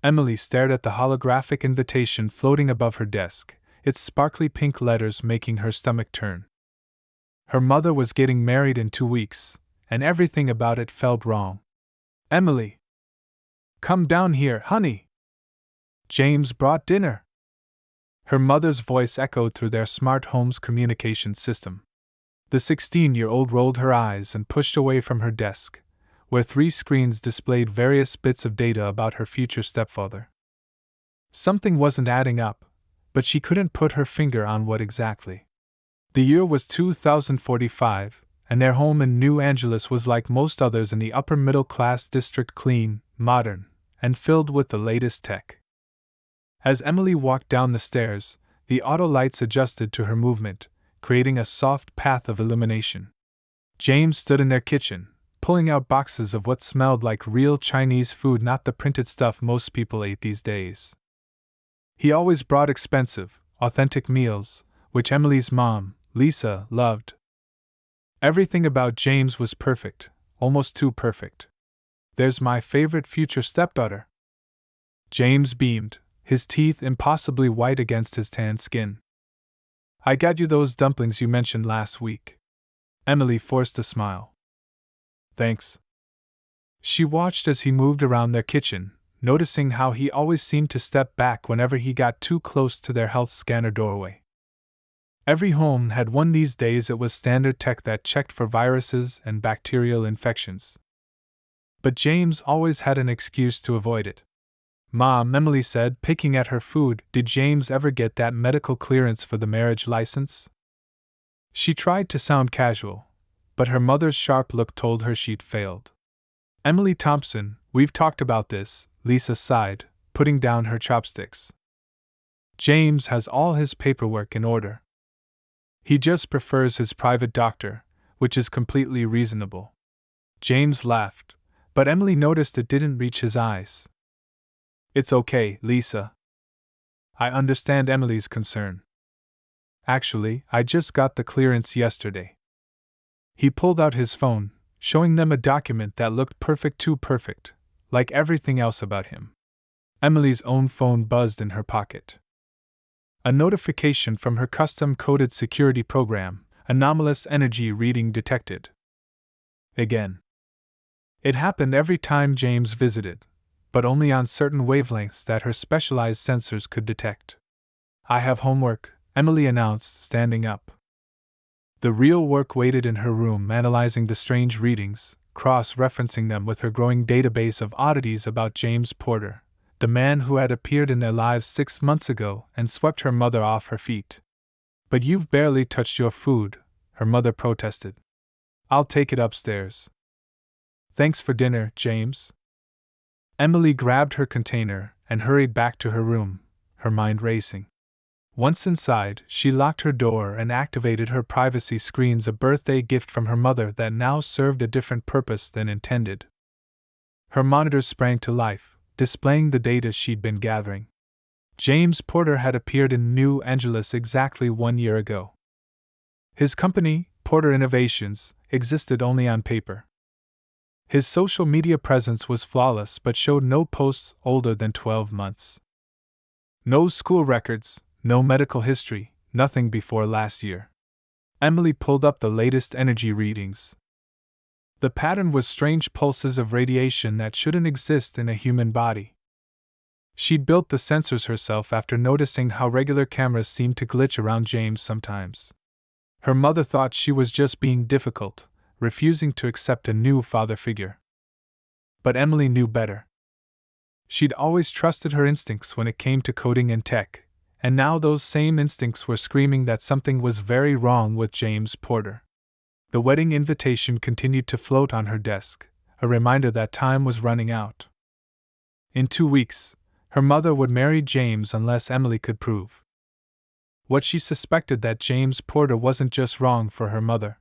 Emily stared at the holographic invitation floating above her desk, its sparkly pink letters making her stomach turn. Her mother was getting married in 2 weeks, and everything about it felt wrong. Emily! Come down here, honey! James brought dinner! Her mother's voice echoed through their smart home's communication system. The 16-year-old rolled her eyes and pushed away from her desk, where 3 screens displayed various bits of data about her future stepfather. Something wasn't adding up, but she couldn't put her finger on what exactly. The year was 2045, and their home in New Angeles was like most others in the upper-middle-class district, clean, modern, and filled with the latest tech. As Emily walked down the stairs, the auto lights adjusted to her movement, creating a soft path of illumination. James stood in their kitchen, pulling out boxes of what smelled like real Chinese food, not the printed stuff most people ate these days. He always brought expensive, authentic meals, which Emily's mom, Lisa, loved. Everything about James was perfect, almost too perfect. "There's my favorite future stepdaughter." James beamed, his teeth impossibly white against his tan skin. "I got you those dumplings you mentioned last week." Emily forced a smile. "Thanks." She watched as he moved around their kitchen, noticing how he always seemed to step back whenever he got too close to their health scanner doorway. Every home had one these days. It was standard tech that checked for viruses and bacterial infections. But James always had an excuse to avoid it. "Mom," Emily said, picking at her food, "did James ever get that medical clearance for the marriage license?" She tried to sound casual, but her mother's sharp look told her she'd failed. "Emily Thompson, we've talked about this," Lisa sighed, putting down her chopsticks. "James has all his paperwork in order. He just prefers his private doctor, which is completely reasonable." James laughed, but Emily noticed it didn't reach his eyes. "It's okay, Lisa. I understand Emily's concern. Actually, I just got the clearance yesterday." He pulled out his phone, showing them a document that looked perfect, too perfect, like everything else about him. Emily's own phone buzzed in her pocket. A notification from her custom-coded security program, anomalous energy reading detected. Again. It happened every time James visited, but only on certain wavelengths that her specialized sensors could detect. "I have homework," Emily announced, standing up. The real work waited in her room, analyzing the strange readings, cross-referencing them with her growing database of oddities about James Porter, the man who had appeared in their lives 6 months ago and swept her mother off her feet. "But you've barely touched your food," her mother protested. "I'll take it upstairs." "Thanks for dinner, James." Emily grabbed her container and hurried back to her room, her mind racing. Once inside, she locked her door and activated her privacy screens, a birthday gift from her mother that now served a different purpose than intended. Her monitors sprang to life, displaying the data she'd been gathering. James Porter had appeared in New Angeles exactly 1 year ago. His company, Porter Innovations, existed only on paper. His social media presence was flawless but showed no posts older than 12 months. No school records, no medical history, nothing before last year. Emily pulled up the latest energy readings. The pattern was strange pulses of radiation that shouldn't exist in a human body. She'd built the sensors herself after noticing how regular cameras seemed to glitch around James sometimes. Her mother thought she was just being difficult, refusing to accept a new father figure. But Emily knew better. She'd always trusted her instincts when it came to coding and tech, and now those same instincts were screaming that something was very wrong with James Porter. The wedding invitation continued to float on her desk, a reminder that time was running out. In 2 weeks, her mother would marry James unless Emily could prove what she suspected, that James Porter wasn't just wrong for her mother.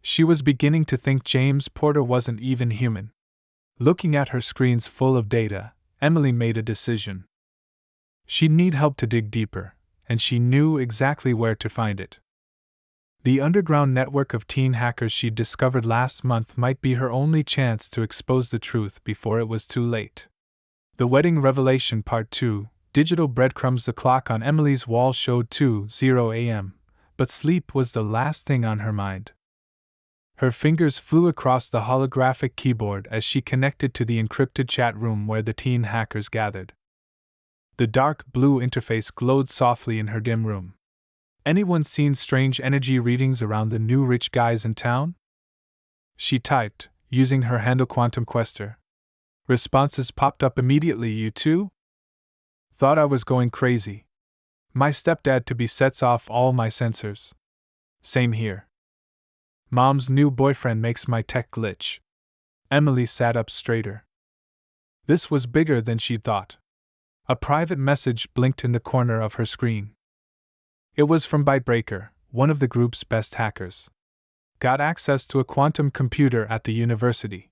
She was beginning to think James Porter wasn't even human. Looking at her screens full of data, Emily made a decision. She'd need help to dig deeper, and she knew exactly where to find it. The underground network of teen hackers she'd discovered last month might be her only chance to expose the truth before it was too late. The Wedding Revelation Part 2, Digital Breadcrumbs. The clock on Emily's wall showed 2:00 a.m., but sleep was the last thing on her mind. Her fingers flew across the holographic keyboard as she connected to the encrypted chat room where the teen hackers gathered. The dark blue interface glowed softly in her dim room. Anyone seen strange energy readings around the new rich guys in town? She typed, using her handle Quantum Quester. Responses popped up immediately. You too? Thought I was going crazy. My stepdad-to-be sets off all my sensors. Same here. Mom's new boyfriend makes my tech glitch. Emily sat up straighter. This was bigger than she'd thought. A private message blinked in the corner of her screen. It was from Bytebreaker, one of the group's best hackers. Got access to a quantum computer at the university.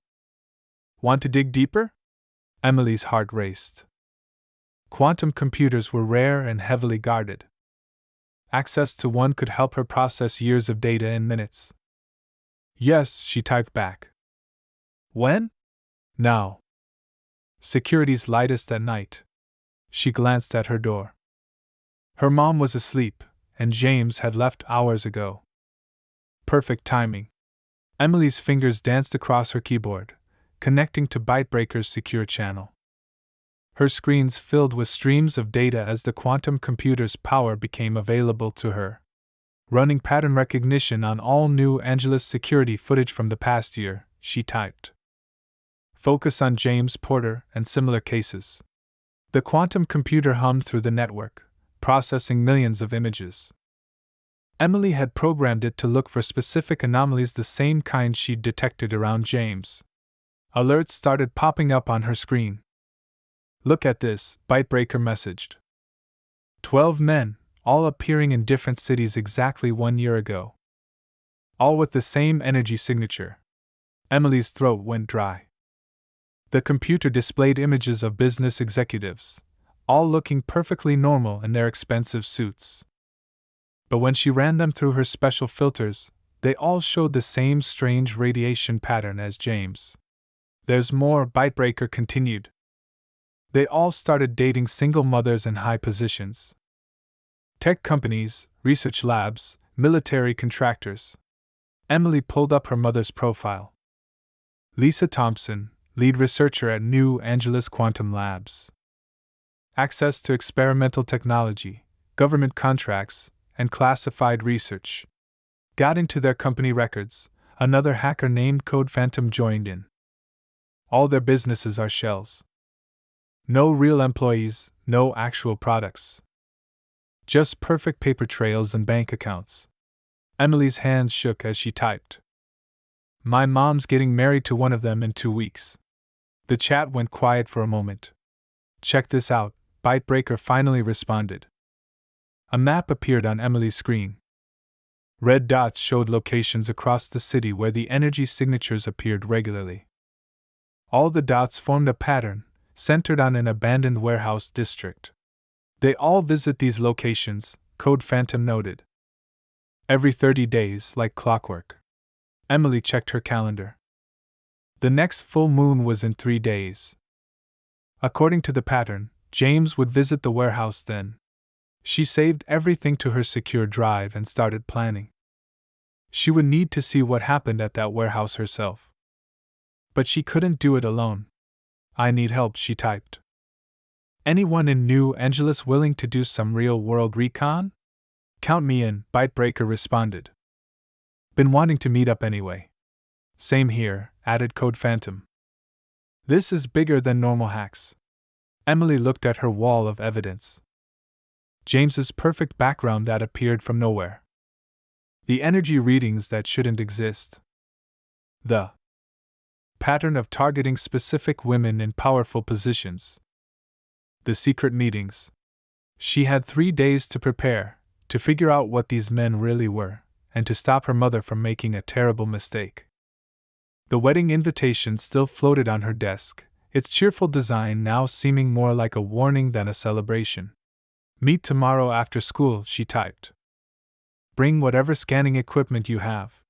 Want to dig deeper? Emily's heart raced. Quantum computers were rare and heavily guarded. Access to one could help her process years of data in minutes. Yes, she typed back. When? Now. Security's lightest at night. She glanced at her door. Her mom was asleep, and James had left hours ago. Perfect timing. Emily's fingers danced across her keyboard, connecting to Bytebreaker's secure channel. Her screens filled with streams of data as the quantum computer's power became available to her. Running pattern recognition on all new Angelus security footage from the past year, she typed. Focus on James Porter and similar cases. The quantum computer hummed through the network, processing millions of images. Emily had programmed it to look for specific anomalies, the same kind she'd detected around James. Alerts started popping up on her screen. Look at this, Bytebreaker messaged. 12 men, all appearing in different cities exactly 1 year ago. All with the same energy signature. Emily's throat went dry. The computer displayed images of business executives, all looking perfectly normal in their expensive suits. But when she ran them through her special filters, they all showed the same strange radiation pattern as James. There's more, Bytebreaker continued. They all started dating single mothers in high positions. Tech companies, research labs, military contractors. Emily pulled up her mother's profile. Lisa Thompson, lead researcher at New Angeles Quantum Labs. Access to experimental technology, government contracts, and classified research. Got into their company records. Another hacker named Code Phantom joined in. All their businesses are shells. No real employees, no actual products. Just perfect paper trails and bank accounts. Emily's hands shook as she typed. My mom's getting married to one of them in 2 weeks. The chat went quiet for a moment. Check this out, Bytebreaker finally responded. A map appeared on Emily's screen. Red dots showed locations across the city where the energy signatures appeared regularly. All the dots formed a pattern, centered on an abandoned warehouse district. They all visit these locations, Code Phantom noted. Every 30 days, like clockwork. Emily checked her calendar. The next full moon was in 3 days. According to the pattern, James would visit the warehouse then. She saved everything to her secure drive and started planning. She would need to see what happened at that warehouse herself. But she couldn't do it alone. I need help, she typed. Anyone in New Angeles willing to do some real-world recon? Count me in, Bytebreaker responded. Been wanting to meet up anyway. Same here, added Code Phantom. This is bigger than normal hacks. Emily looked at her wall of evidence. James's perfect background that appeared from nowhere. The energy readings that shouldn't exist. The pattern of targeting specific women in powerful positions. The secret meetings. She had 3 days to prepare, to figure out what these men really were, and to stop her mother from making a terrible mistake. The wedding invitation still floated on her desk, its cheerful design now seeming more like a warning than a celebration. Meet tomorrow after school, she typed. Bring whatever scanning equipment you have.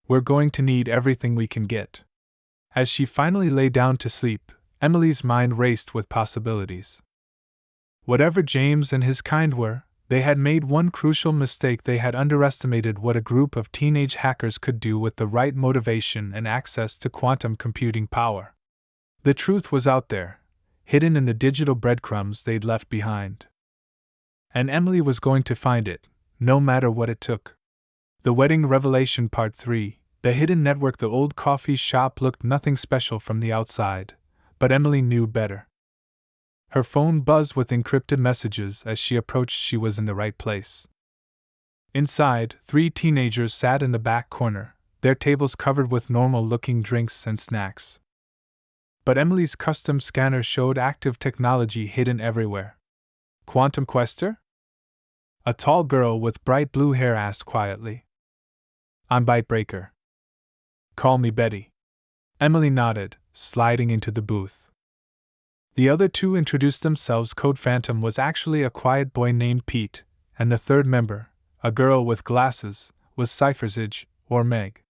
We're going to need everything we can get. As she finally lay down to sleep, Emily's mind raced with possibilities. Whatever James and his kind were, they had made one crucial mistake. They had underestimated what a group of teenage hackers could do with the right motivation and access to quantum computing power. The truth was out there, hidden in the digital breadcrumbs they'd left behind. And Emily was going to find it, no matter what it took. The Wedding Revelation Part 3, The Hidden Network. The old coffee shop looked nothing special from the outside, but Emily knew better. Her phone buzzed with encrypted messages. As she approached, she was in the right place. Inside, 3 teenagers sat in the back corner, their tables covered with normal-looking drinks and snacks. But Emily's custom scanner showed active technology hidden everywhere. "Quantum Quester?" A tall girl with bright blue hair asked quietly. "I'm Bitebreaker. Call me Betty." Emily nodded, sliding into the booth. The other 2 introduced themselves. Code Phantom was actually a quiet boy named Pete, and the third member, a girl with glasses, was Cyphersage, or Meg.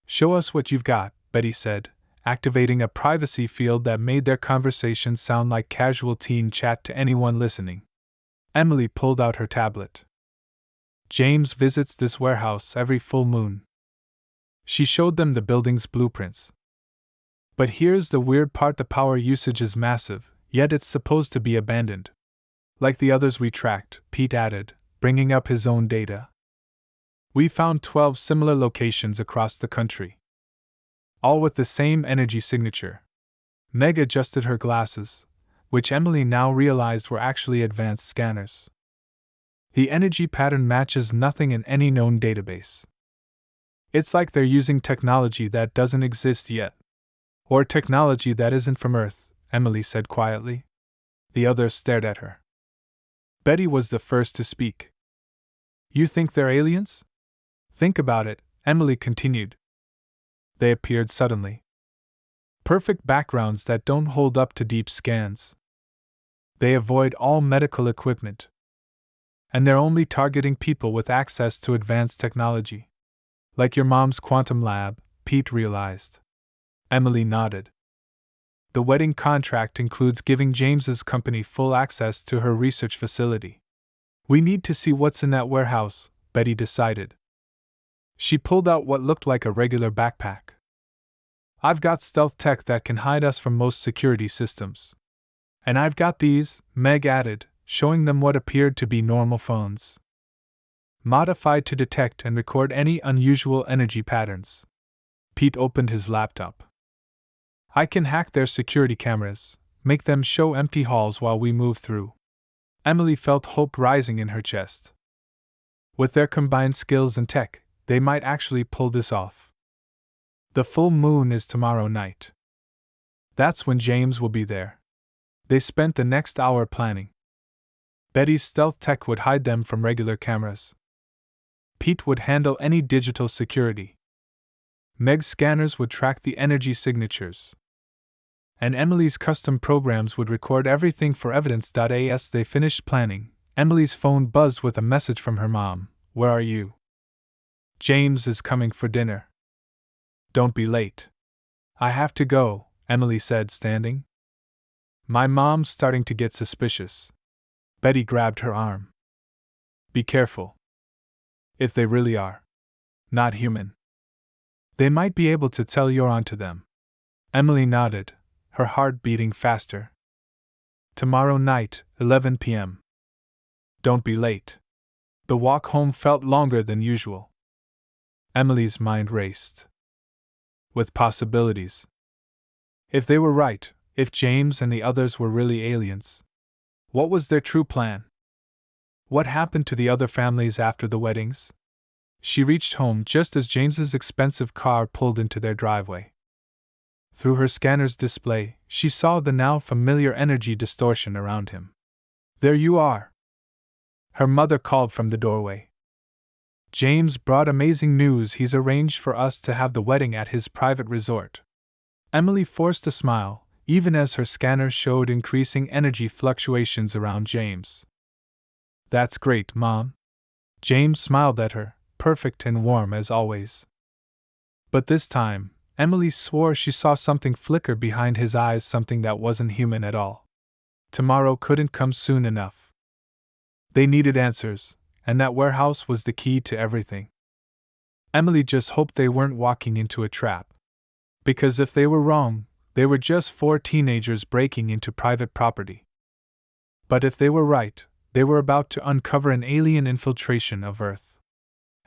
"Show us what you've got," Betty said, activating a privacy field that made their conversation sound like casual teen chat to anyone listening. Emily pulled out her tablet. "James visits this warehouse every full moon." She showed them the building's blueprints. "But here's the weird part: the power usage is massive, yet it's supposed to be abandoned. Like the others we tracked," Pete added, bringing up his own data. "We found 12 similar locations across the country, all with the same energy signature." Meg adjusted her glasses, which Emily now realized were actually advanced scanners. "The energy pattern matches nothing in any known database. It's like they're using technology that doesn't exist yet. Or technology that isn't from Earth," Emily said quietly. The others stared at her. Betty was the first to speak. "You think they're aliens?" "Think about it," Emily continued. "They appeared suddenly. Perfect backgrounds that don't hold up to deep scans. They avoid all medical equipment. And they're only targeting people with access to advanced technology. Like your mom's quantum lab," Pete realized. Emily nodded. "The wedding contract includes giving James's company full access to her research facility. We need to see what's in that warehouse," Betty decided. She pulled out what looked like a regular backpack. "I've got stealth tech that can hide us from most security systems. And I've got these," Meg added, showing them what appeared to be normal phones. "Modified to detect and record any unusual energy patterns." Pete opened his laptop. "I can hack their security cameras, make them show empty halls while we move through." Emily felt hope rising in her chest. With their combined skills and tech, they might actually pull this off. "The full moon is tomorrow night. That's when James will be there." They spent the next hour planning. Betty's stealth tech would hide them from regular cameras. Pete would handle any digital security. Meg's scanners would track the energy signatures. And Emily's custom programs would record everything for evidence. As they finished planning, Emily's phone buzzed with a message from her mom. "Where are you?" "James is coming for dinner. Don't be late." "I have to go," Emily said, standing. "My mom's starting to get suspicious." Betty grabbed her arm. "Be careful. If they really are not human, they might be able to tell you're onto them." Emily nodded, her heart beating faster. "Tomorrow night, 11 p.m. Don't be late." The walk home felt longer than usual. Emily's mind raced with possibilities. If they were right, if James and the others were really aliens, what was their true plan? What happened to the other families after the weddings? She reached home just as James's expensive car pulled into their driveway. Through her scanner's display, she saw the now familiar energy distortion around him. "There you are!" her mother called from the doorway. "James brought amazing news. He's arranged for us to have the wedding at his private resort." Emily forced a smile, even as her scanner showed increasing energy fluctuations around James. "That's great, Mom." James smiled at her, perfect and warm as always. But this time, Emily swore she saw something flicker behind his eyes, something that wasn't human at all. Tomorrow couldn't come soon enough. They needed answers, and that warehouse was the key to everything. Emily just hoped they weren't walking into a trap. Because if they were wrong, they were just 4 teenagers breaking into private property. But if they were right, they were about to uncover an alien infiltration of Earth.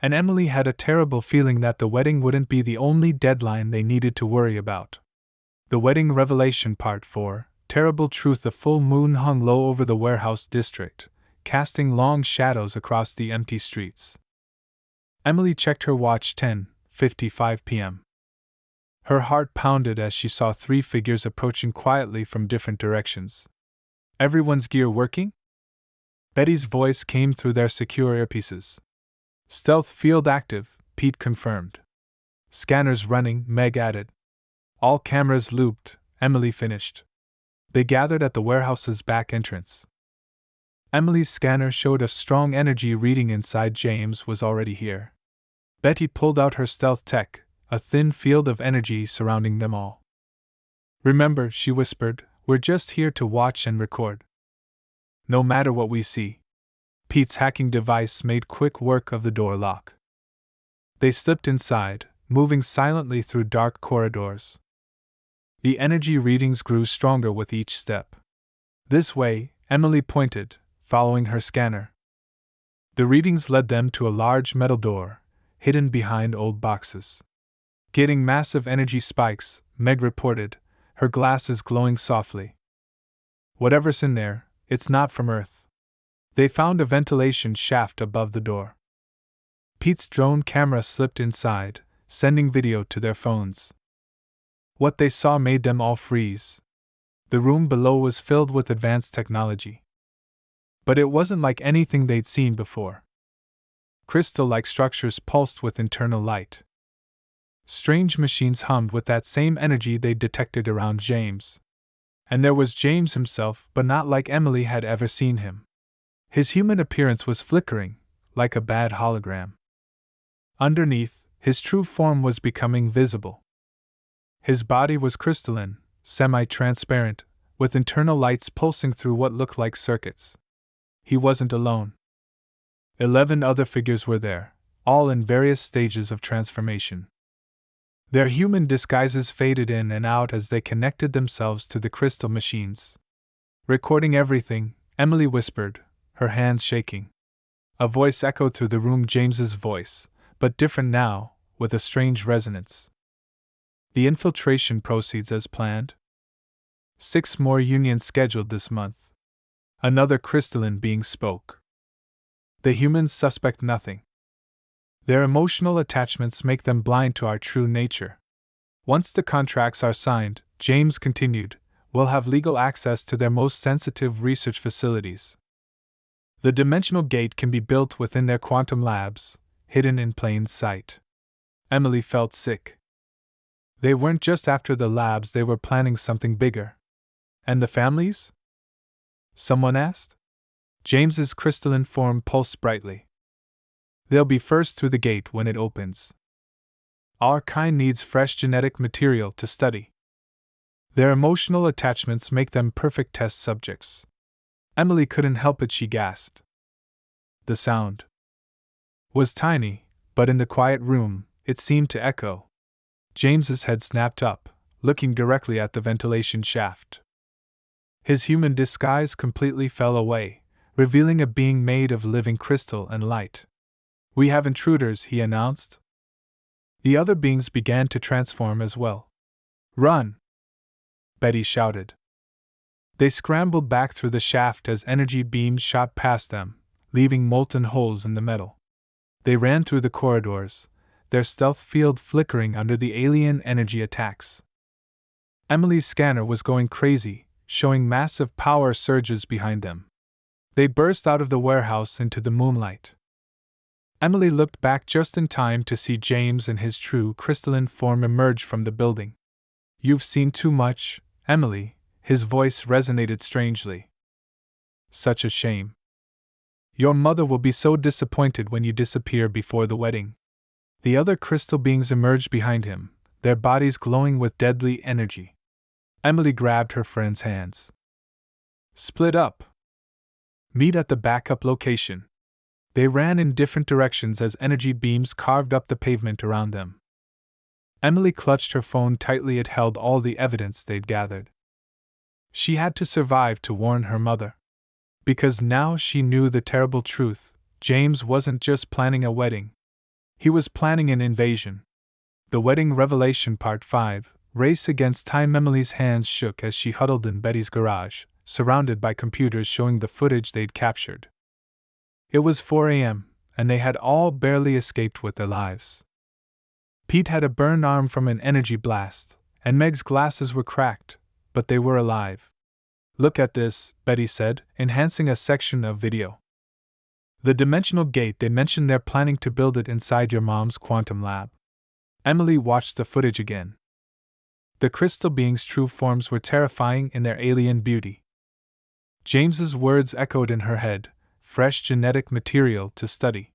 And Emily had a terrible feeling that the wedding wouldn't be the only deadline they needed to worry about. The Wedding Revelation Part 4, Terrible Truth. The full moon hung low over the warehouse district, casting long shadows across the empty streets. Emily checked her watch. 10:55 p.m. Her heart pounded as she saw 3 figures approaching quietly from different directions. Everyone's gear working? Betty's voice came through their secure earpieces. Stealth field active, Pete confirmed. Scanners running, Meg added. All cameras looped, Emily finished. They gathered at the warehouse's back entrance. Emily's scanner showed a strong energy reading inside. James was already here. Betty pulled out her stealth tech, a thin field of energy surrounding them all. Remember, she whispered, we're just here to watch and record. No matter what we see. Pete's hacking device made quick work of the door lock. They slipped inside, moving silently through dark corridors. The energy readings grew stronger with each step. This way, Emily pointed, following her scanner. The readings led them to a large metal door, hidden behind old boxes. Getting massive energy spikes, Meg reported, her glasses glowing softly. Whatever's in there, it's not from Earth. They found a ventilation shaft above the door. Pete's drone camera slipped inside, sending video to their phones. What they saw made them all freeze. The room below was filled with advanced technology. But it wasn't like anything they'd seen before. Crystal-like structures pulsed with internal light. Strange machines hummed with that same energy they'd detected around James. And there was James himself, but not like Emily had ever seen him. His human appearance was flickering, like a bad hologram. Underneath, his true form was becoming visible. His body was crystalline, semi-transparent, with internal lights pulsing through what looked like circuits. He wasn't alone. 11 other figures were there, all in various stages of transformation. Their human disguises faded in and out as they connected themselves to the crystal machines. Recording everything, Emily whispered, her hands shaking. A voice echoed through the room, James's voice, but different now, with a strange resonance. The infiltration proceeds as planned. 6 more unions scheduled this month. Another crystalline being spoke. The humans suspect nothing. Their emotional attachments make them blind to our true nature. Once the contracts are signed, James continued, we'll have legal access to their most sensitive research facilities. The dimensional gate can be built within their quantum labs, hidden in plain sight. Emily felt sick. They weren't just after the labs, they were planning something bigger. And the families? Someone asked. James's crystalline form pulsed brightly. They'll be first through the gate when it opens. Our kind needs fresh genetic material to study. Their emotional attachments make them perfect test subjects. Emily couldn't help it, she gasped. The sound was tiny, but in the quiet room, it seemed to echo. James's head snapped up, looking directly at the ventilation shaft. His human disguise completely fell away, revealing a being made of living crystal and light. We have intruders, he announced. The other beings began to transform as well. Run! Betty shouted. They scrambled back through the shaft as energy beams shot past them, leaving molten holes in the metal. They ran through the corridors, their stealth field flickering under the alien energy attacks. Emily's scanner was going crazy, showing massive power surges behind them. They burst out of the warehouse into the moonlight. Emily looked back just in time to see James and his true crystalline form emerge from the building. You've seen too much, Emily, his voice resonated strangely. Such a shame. Your mother will be so disappointed when you disappear before the wedding. The other crystal beings emerged behind him, their bodies glowing with deadly energy. Emily grabbed her friend's hands. Split up. Meet at the backup location. They ran in different directions as energy beams carved up the pavement around them. Emily clutched her phone tightly. It held all the evidence they'd gathered. She had to survive to warn her mother. Because now she knew the terrible truth. James wasn't just planning a wedding. He was planning an invasion. The Wedding Revelation Part 5, Race Against Time. Emily's hands shook as she huddled in Betty's garage, surrounded by computers showing the footage they'd captured. It was 4 a.m., and they had all barely escaped with their lives. Pete had a burned arm from an energy blast, and Meg's glasses were cracked, but they were alive. Look at this, Betty said, enhancing a section of video. The dimensional gate. They mentioned they're planning to build it inside your mom's quantum lab. Emily watched the footage again. The crystal beings' true forms were terrifying in their alien beauty. James's words echoed in her head, fresh genetic material to study.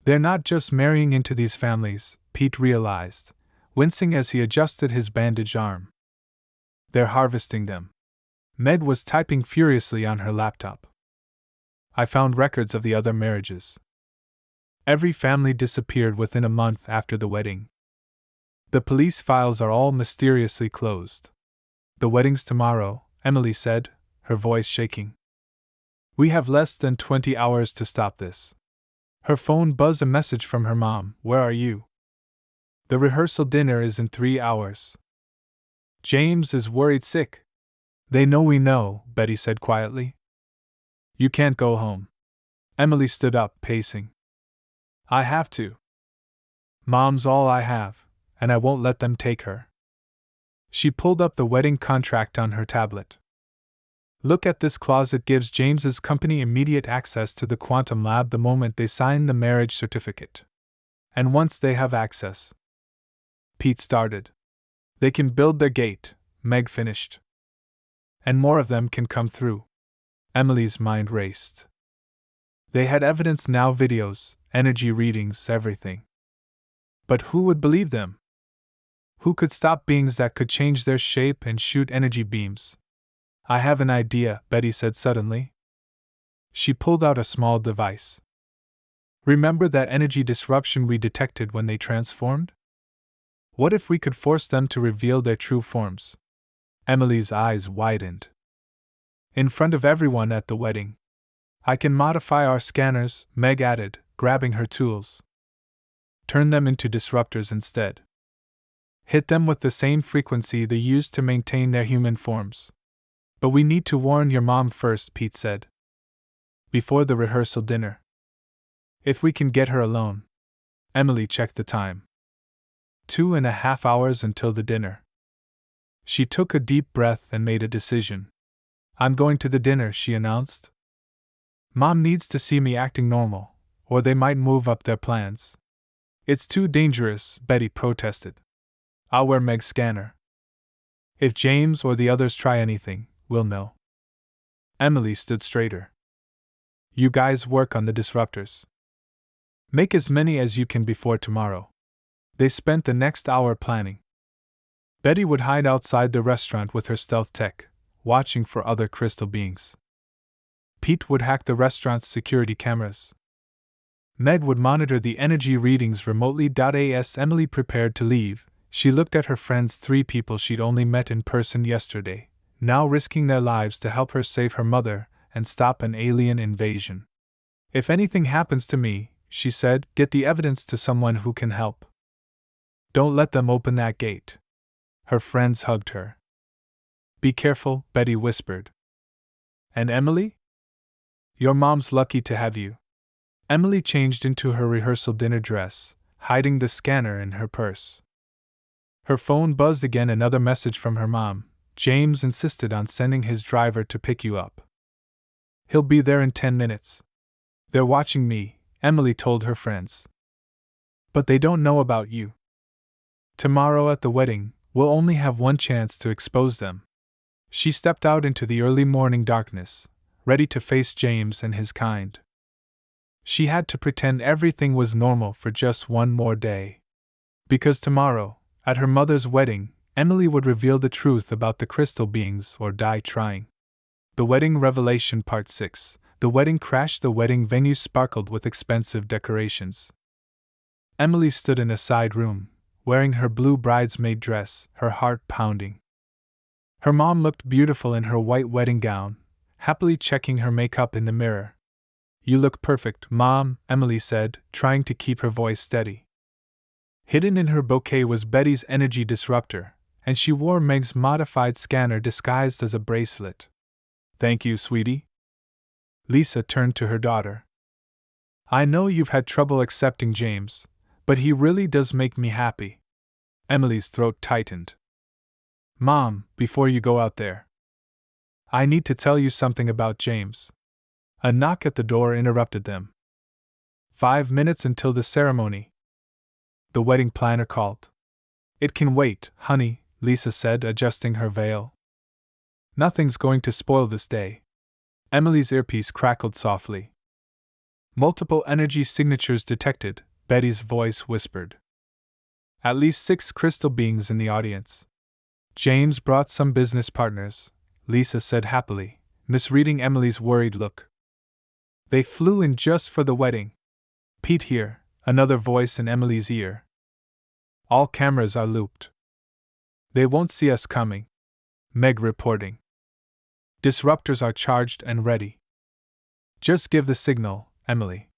They're not just marrying into these families, Pete realized, wincing as he adjusted his bandaged arm. They're harvesting them. Meg was typing furiously on her laptop. I found records of the other marriages. Every family disappeared within a month after the wedding. The police files are all mysteriously closed. The wedding's tomorrow, Emily said, her voice shaking. We have less than 20 hours to stop this. Her phone buzzed. A message from her mom. Where are you? The rehearsal dinner is in 3 hours. James is worried sick. They know we know, Betty said quietly. You can't go home. Emily stood up, pacing. I have to. Mom's all I have, and I won't let them take her. She pulled up the wedding contract on her tablet. Look at this clause. It gives James's company immediate access to the quantum lab the moment they sign the marriage certificate. And once they have access, Pete started. They can build their gate, Meg finished. And more of them can come through. Emily's mind raced. They had evidence now, videos, energy readings, everything. But who would believe them? Who could stop beings that could change their shape and shoot energy beams? I have an idea, Betty said suddenly. She pulled out a small device. Remember that energy disruption we detected when they transformed? What if we could force them to reveal their true forms? Emily's eyes widened. In front of everyone at the wedding. I can modify our scanners, Meg added, grabbing her tools. Turn them into disruptors instead. Hit them with the same frequency they use to maintain their human forms. But we need to warn your mom first, Pete said. Before the rehearsal dinner. If we can get her alone. Emily checked the time. 2.5 hours until the dinner. She took a deep breath and made a decision. I'm going to the dinner, she announced. Mom needs to see me acting normal, or they might move up their plans. It's too dangerous, Betty protested. I'll wear Meg's scanner. If James or the others try anything, we'll know. Emily stood straighter. You guys work on the disruptors. Make as many as you can before tomorrow. They spent the next hour planning. Betty would hide outside the restaurant with her stealth tech, watching for other crystal beings. Pete would hack the restaurant's security cameras. Meg would monitor the energy readings remotely. As Emily prepared to leave, she looked at her friends, 3 people she'd only met in person yesterday, now risking their lives to help her save her mother and stop an alien invasion. If anything happens to me, she said, get the evidence to someone who can help. Don't let them open that gate. Her friends hugged her. Be careful, Betty whispered. And Emily? Your mom's lucky to have you. Emily changed into her rehearsal dinner dress, hiding the scanner in her purse. Her phone buzzed again, another message from her mom. James insisted on sending his driver to pick you up. He'll be there in 10 minutes. They're watching me, Emily told her friends. But they don't know about you. Tomorrow at the wedding, we'll only have one chance to expose them. She stepped out into the early morning darkness, ready to face James and his kind. She had to pretend everything was normal for just one more day. Because tomorrow, At her mother's wedding, Emily would reveal the truth about the crystal beings or die trying. The Wedding Revelation Part 6. The wedding crashed. The wedding venue sparkled with expensive decorations. Emily stood in a side room, wearing her blue bridesmaid dress, her heart pounding. Her mom looked beautiful in her white wedding gown, happily checking her makeup in the mirror. "You look perfect, Mom," Emily said, trying to keep her voice steady. Hidden in her bouquet was Betty's energy disruptor, and she wore Meg's modified scanner disguised as a bracelet. "Thank you, sweetie." Lisa turned to her daughter. "I know you've had trouble accepting James, but he really does make me happy." Emily's throat tightened. "Mom, before you go out there, I need to tell you something about James." A knock at the door interrupted them. 5 minutes until the ceremony. The wedding planner called. "It can wait, honey," Lisa said, adjusting her veil. "Nothing's going to spoil this day." Emily's earpiece crackled softly. "Multiple energy signatures detected," Betty's voice whispered. "At least 6 crystal beings in the audience." "James brought some business partners," Lisa said happily, misreading Emily's worried look. "They flew in just for the wedding." "Pete here," another voice in Emily's ear. "All cameras are looped. They won't see us coming." Meg reporting. "Disruptors are charged and ready." "Just give the signal, Emily."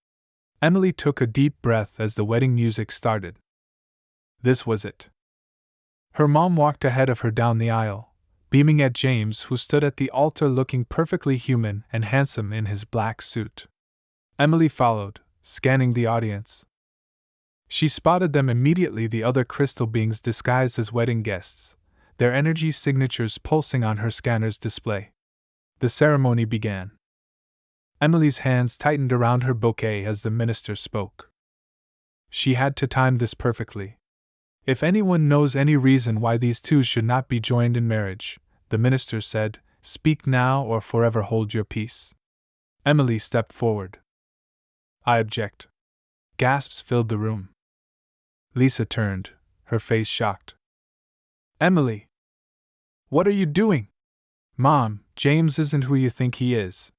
Emily took a deep breath as the wedding music started. This was it. Her mom walked ahead of her down the aisle, beaming at James, who stood at the altar looking perfectly human and handsome in his black suit. Emily followed, scanning the audience. She spotted them immediately, the other crystal beings disguised as wedding guests, their energy signatures pulsing on her scanner's display. The ceremony began. Emily's hands tightened around her bouquet as the minister spoke. She had to time this perfectly. "If anyone knows any reason why these two should not be joined in marriage," the minister said, "speak now or forever hold your peace." Emily stepped forward. "I object." Gasps filled the room. Lisa turned, her face shocked. "Emily! What are you doing?" "Mom, James isn't who you think he is."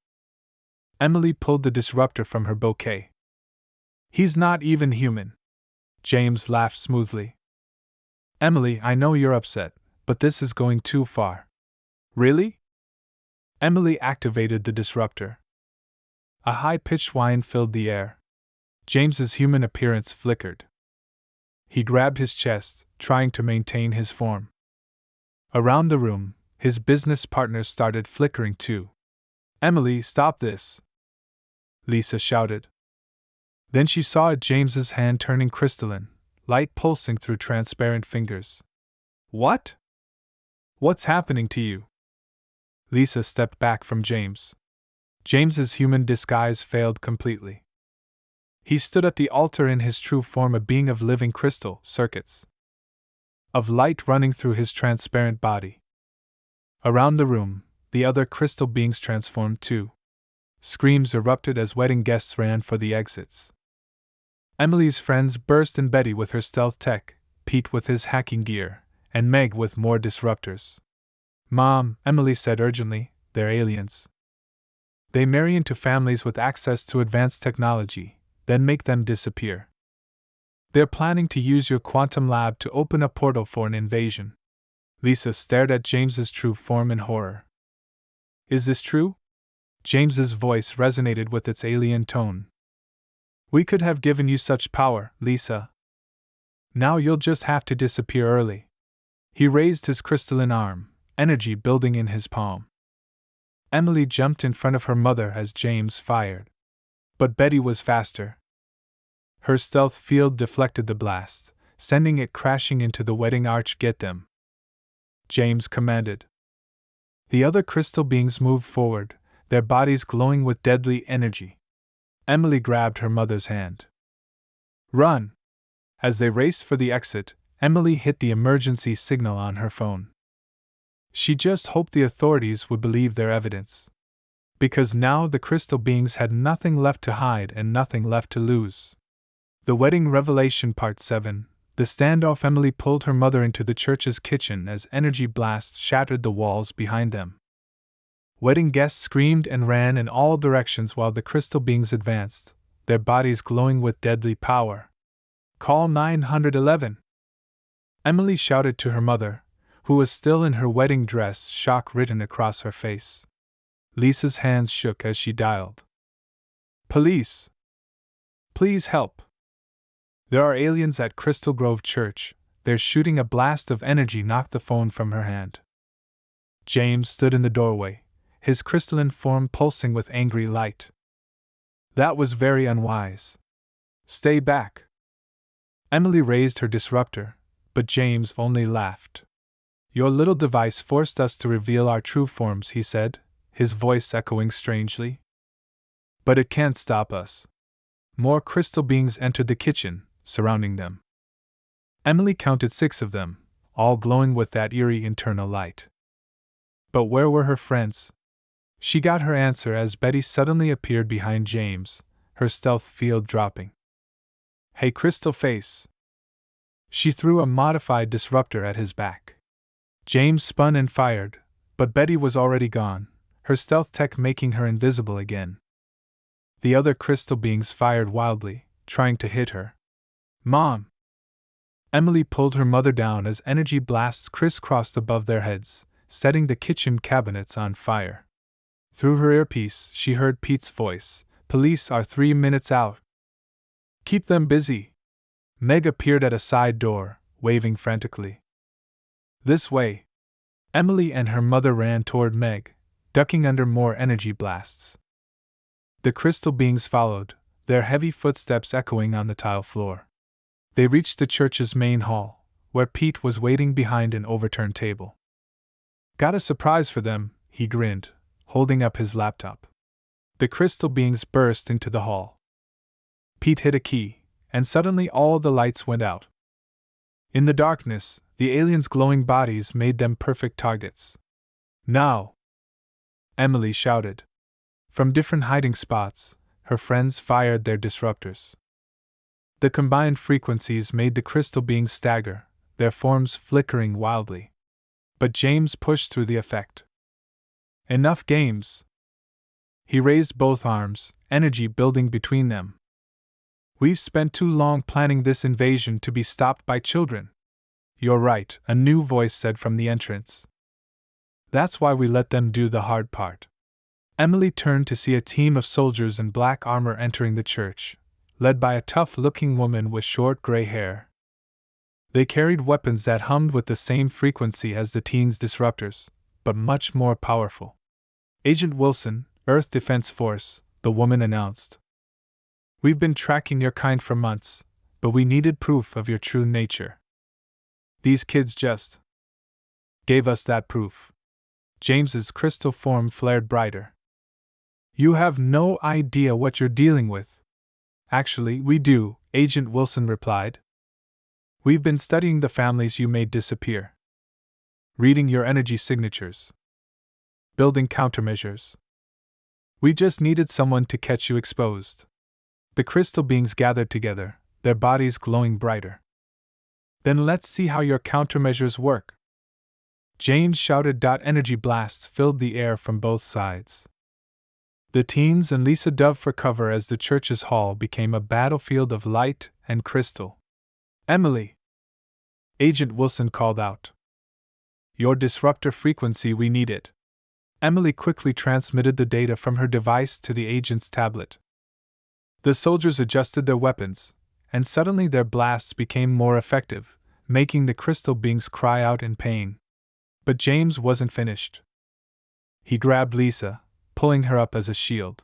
Emily pulled the disruptor from her bouquet. "He's not even human." James laughed smoothly. "Emily, I know you're upset, but this is going too far." "Really?" Emily activated the disruptor. A high-pitched whine filled the air. James's human appearance flickered. He grabbed his chest, trying to maintain his form. Around the room, his business partners started flickering too. "Emily, stop this!" Lisa shouted. Then she saw James's hand turning crystalline, light pulsing through transparent fingers. "What? What's happening to you?" Lisa stepped back from James. James's human disguise failed completely. He stood at the altar in his true form, a being of living crystal circuits of light running through his transparent body. Around the room, the other crystal beings transformed too. Screams erupted as wedding guests ran for the exits. Emily's friends burst in, Betty with her stealth tech, Pete with his hacking gear, and Meg with more disruptors. "Mom," Emily said urgently, "they're aliens. They marry into families with access to advanced technology, then make them disappear. They're planning to use your quantum lab to open a portal for an invasion." Lisa stared at James's true form in horror. "Is this true?" James's voice resonated with its alien tone. "We could have given you such power, Lisa. Now you'll just have to disappear early." He raised his crystalline arm, energy building in his palm. Emily jumped in front of her mother as James fired. But Betty was faster. Her stealth field deflected the blast, sending it crashing into the wedding arch. "Get them," James commanded. The other crystal beings moved forward, their bodies glowing with deadly energy. Emily grabbed her mother's hand. "Run!" As they raced for the exit, Emily hit the emergency signal on her phone. She just hoped the authorities would believe their evidence. Because now the crystal beings had nothing left to hide and nothing left to lose. The Wedding Revelation Part 7. The standoff. Emily pulled her mother into the church's kitchen as energy blasts shattered the walls behind them. Wedding guests screamed and ran in all directions while the crystal beings advanced, their bodies glowing with deadly power. "Call 911! Emily shouted to her mother, who was still in her wedding dress, shock written across her face. Lisa's hands shook as she dialed. "Police! Please help! There are aliens at Crystal Grove Church. They're shooting." A blast of energy knocked the phone from her hand. James stood in the doorway, his crystalline form pulsing with angry light. "That was very unwise. Stay back." Emily raised her disruptor, but James only laughed. "Your little device forced us to reveal our true forms," he said, his voice echoing strangely. "But it can't stop us." More crystal beings entered the kitchen, surrounding them. Emily counted 6 of them, all glowing with that eerie internal light. But where were her friends? She got her answer as Betty suddenly appeared behind James, her stealth field dropping. "Hey, Crystal Face!" She threw a modified disruptor at his back. James spun and fired, but Betty was already gone, her stealth tech making her invisible again. The other crystal beings fired wildly, trying to hit her. "Mom!" Emily pulled her mother down as energy blasts crisscrossed above their heads, setting the kitchen cabinets on fire. Through her earpiece, she heard Pete's voice. "Police are 3 minutes out. Keep them busy." Meg appeared at a side door, waving frantically. "This way." Emily and her mother ran toward Meg, ducking under more energy blasts. The crystal beings followed, their heavy footsteps echoing on the tile floor. They reached the church's main hall, where Pete was waiting behind an overturned table. "Got a surprise for them," he grinned, holding up his laptop. The crystal beings burst into the hall. Pete hit a key, and suddenly all the lights went out. In the darkness, the aliens' glowing bodies made them perfect targets. "Now!" Emily shouted. From different hiding spots, her friends fired their disruptors. The combined frequencies made the crystal beings stagger, their forms flickering wildly. But James pushed through the effect. "Enough games!" He raised both arms, energy building between them. "We've spent too long planning this invasion to be stopped by children." "You're right," a new voice said from the entrance. "That's why we let them do the hard part." Emily turned to see a team of soldiers in black armor entering the church, led by a tough-looking woman with short gray hair. They carried weapons that hummed with the same frequency as the teens' disruptors, but much more powerful. "Agent Wilson, Earth Defense Force," the woman announced. "We've been tracking your kind for months, but we needed proof of your true nature. These kids just gave us that proof." James's crystal form flared brighter. "You have no idea what you're dealing with." "Actually, we do," Agent Wilson replied. "We've been studying the families you made disappear, reading your energy signatures, building countermeasures. We just needed someone to catch you exposed." The crystal beings gathered together, their bodies glowing brighter. "Then let's see how your countermeasures work." James shouted. Energy blasts filled the air from both sides. The teens and Lisa dove for cover as the church's hall became a battlefield of light and crystal. "Emily!" Agent Wilson called out. "Your disruptor frequency, we need it." Emily quickly transmitted the data from her device to the agent's tablet. The soldiers adjusted their weapons, and suddenly their blasts became more effective, making the crystal beings cry out in pain. But James wasn't finished. He grabbed Lisa, pulling her up as a shield.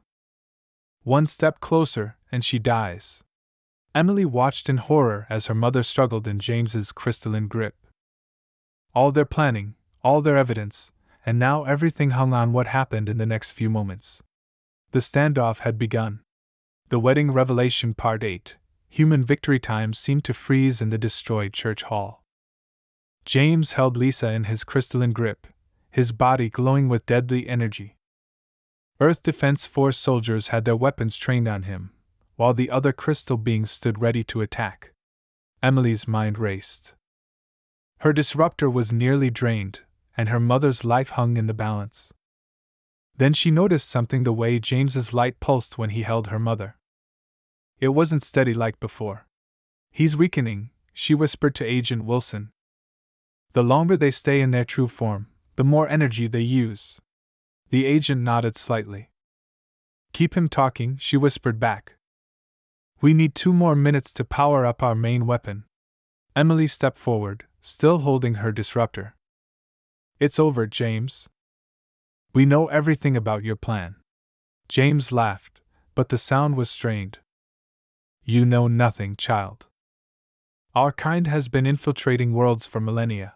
"One step closer, and she dies." Emily watched in horror as her mother struggled in James's crystalline grip. All their planning, all their evidence, and now everything hung on what happened in the next few moments. The standoff had begun. The Wedding Revelation Part 8, Human Victory Time seemed to freeze in the destroyed church hall. James held Lisa in his crystalline grip, his body glowing with deadly energy. Earth Defense Force soldiers had their weapons trained on him, while the other crystal beings stood ready to attack. Emily's mind raced. Her disruptor was nearly drained, and her mother's life hung in the balance. Then she noticed something: the way James's light pulsed when he held her mother. It wasn't steady like before. "He's weakening," she whispered to Agent Wilson. "The longer they stay in their true form, the more energy they use." The agent nodded slightly. "Keep him talking," she whispered back. "We need 2 more minutes to power up our main weapon." Emily stepped forward, still holding her disruptor. "It's over, James. We know everything about your plan." James laughed, but the sound was strained. "You know nothing, child. Our kind has been infiltrating worlds for millennia.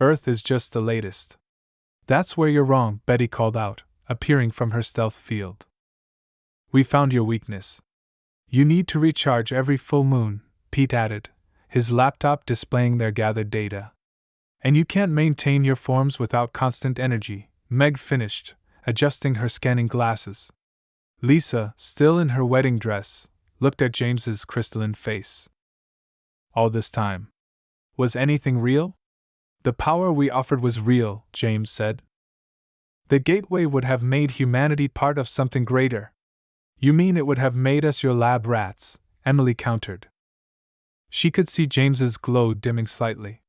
Earth is just the latest." "That's where you're wrong," Betty called out, appearing from her stealth field. "We found your weakness. You need to recharge every full moon," Pete added, his laptop displaying their gathered data. "And you can't maintain your forms without constant energy," Meg finished, adjusting her scanning glasses. Lisa, still in her wedding dress, looked at James's crystalline face. "All this time, was anything real?" "The power we offered was real," James said. "The gateway would have made humanity part of something greater." "You mean it would have made us your lab rats," Emily countered. She could see James's glow dimming slightly.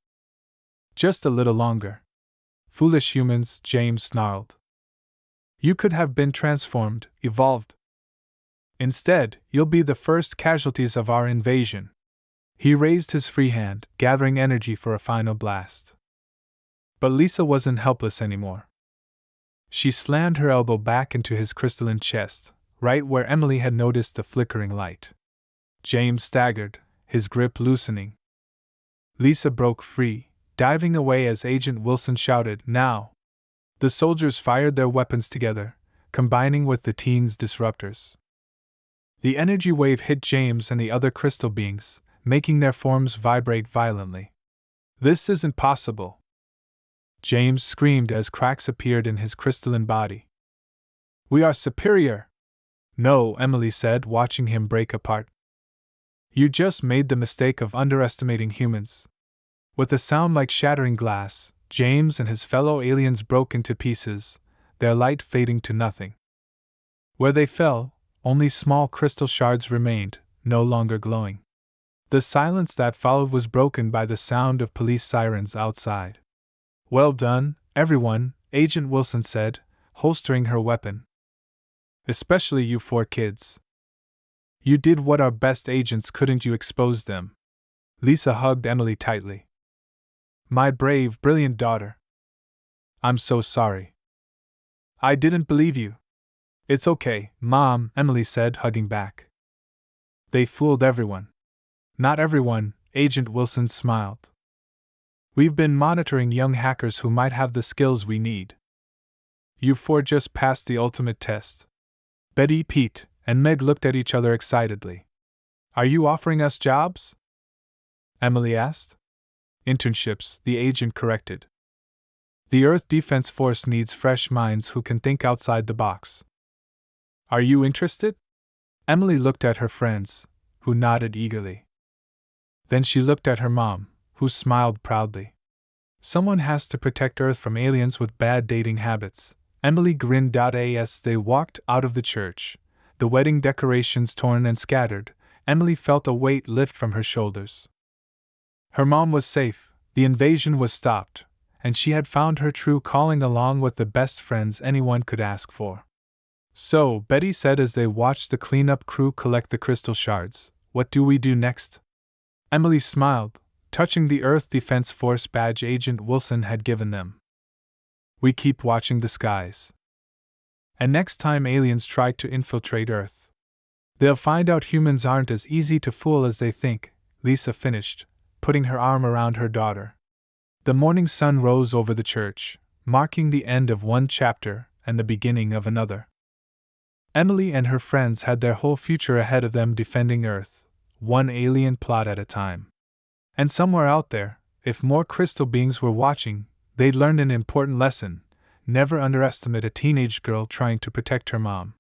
"Just a little longer." "Foolish humans," James snarled. "You could have been transformed, evolved. Instead, you'll be the first casualties of our invasion." He raised his free hand, gathering energy for a final blast. But Lisa wasn't helpless anymore. She slammed her elbow back into his crystalline chest, right where Emily had noticed the flickering light. James staggered, his grip loosening. Lisa broke free, diving away as Agent Wilson shouted, "Now!" The soldiers fired their weapons together, combining with the teen's disruptors. The energy wave hit James and the other crystal beings, making their forms vibrate violently. "This isn't possible!" James screamed as cracks appeared in his crystalline body. "We are superior!" "No," Emily said, watching him break apart. "You just made the mistake of underestimating humans." With a sound like shattering glass, James and his fellow aliens broke into pieces, their light fading to nothing. Where they fell, only small crystal shards remained, no longer glowing. The silence that followed was broken by the sound of police sirens outside. "Well done, everyone," Agent Wilson said, holstering her weapon. "Especially you 4 kids. You did what our best agents couldn't. You exposed them." Lisa hugged Emily tightly. "My brave, brilliant daughter. I'm so sorry. I didn't believe you." "It's okay, Mom," Emily said, hugging back. "They fooled everyone." "Not everyone," Agent Wilson smiled. "We've been monitoring young hackers who might have the skills we need. You 4 just passed the ultimate test." Betty, Pete, and Meg looked at each other excitedly. "Are you offering us jobs?" Emily asked. "Internships," the agent corrected. "The Earth Defense Force needs fresh minds who can think outside the box." "Are you interested?" Emily looked at her friends, who nodded eagerly. Then she looked at her mom, who smiled proudly. "Someone has to protect Earth from aliens with bad dating habits." Emily grinned. As they walked out of the church, the wedding decorations torn and scattered, Emily felt a weight lift from her shoulders. Her mom was safe, the invasion was stopped, and she had found her true calling along with the best friends anyone could ask for. "So," Betty said as they watched the cleanup crew collect the crystal shards, "what do we do next?" Emily smiled, touching the Earth Defense Force badge Agent Wilson had given them. "We keep watching the skies. And next time aliens try to infiltrate Earth, they'll find out humans aren't as easy to fool as they think," Lisa finished, putting her arm around her daughter. The morning sun rose over the church, marking the end of one chapter and the beginning of another. Emily and her friends had their whole future ahead of them defending Earth, one alien plot at a time. And somewhere out there, if more crystal beings were watching, they'd learned an important lesson: never underestimate a teenage girl trying to protect her mom.